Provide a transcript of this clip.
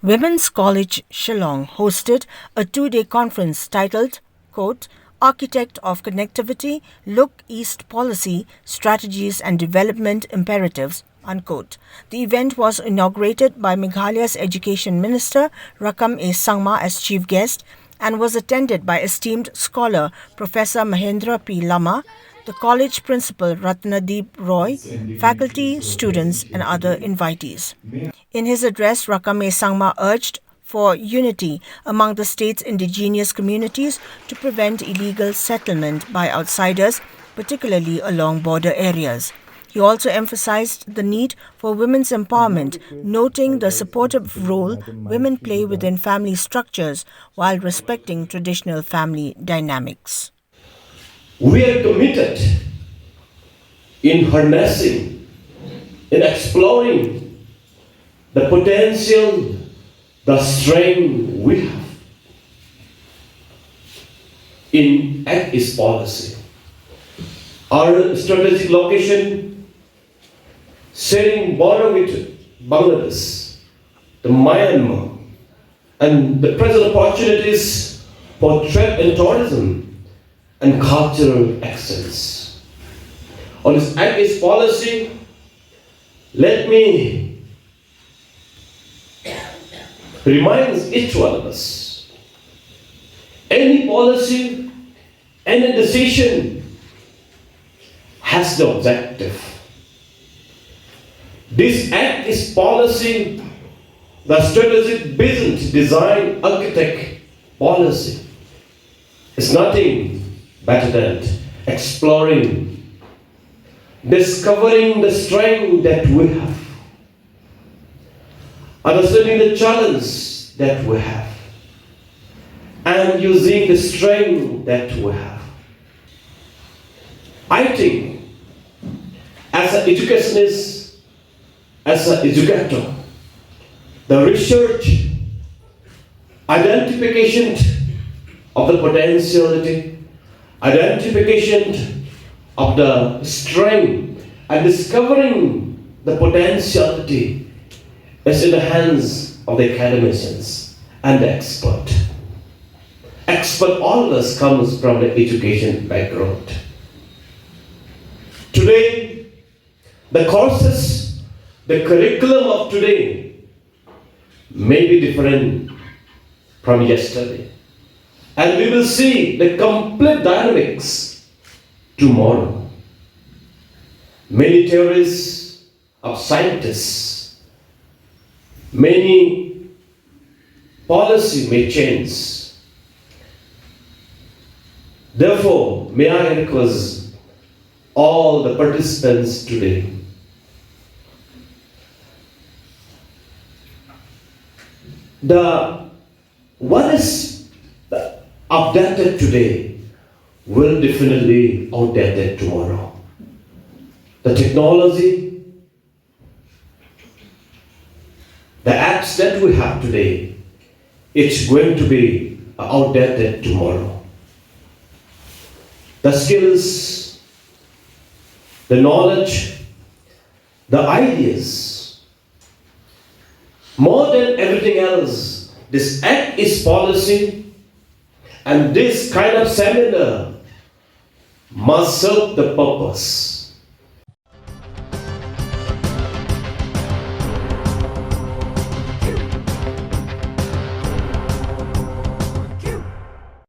Women's College Shillong hosted a two-day conference titled, quote, Architect of Connectivity, Look East Policy, Strategies and Development Imperatives, unquote. The event was inaugurated by Meghalaya's Education Minister, Rakkam A Sangma, as chief guest and was attended by esteemed scholar Professor Mahendra P Lama, the college principal Ratnadeep Roy, faculty, students, and other invitees. In his address, Rakkam A Sangma urged for unity among the state's indigenous communities to prevent illegal settlement by outsiders, particularly along border areas. He also emphasized the need for women's empowerment, noting the supportive role women play within family structures while respecting traditional family dynamics. We are committed in harnessing, in exploring the potential, the strength we have in Act East policy. Our strategic location, sharing border with Bangladesh, the Myanmar, and the present opportunities for trade and tourism and cultural excellence. On this Act East policy, let me remind each one of us, any policy, any decision has the objective. This Act East policy, the strategic business design architect policy, is nothing better than exploring, discovering the strength that we have, understanding the challenge that we have, and using the strength that we have. I think, as an educationist, as an educator, the research, identification of the potentiality, identification of the strength, and discovering the potentiality is in the hands of the academicians and the expert. Expert always comes from the education background. Today, the courses, the curriculum of today may be different from yesterday. And we will see the complete dynamics tomorrow. Many theories of scientists, many policy may change. Therefore, may I request all the participants today what is updated today will definitely outdated tomorrow. The technology, the apps that we have today, it's going to be outdated tomorrow. The skills, the knowledge, the ideas, more than everything else, this Act East policy and this kind of seminar must serve the purpose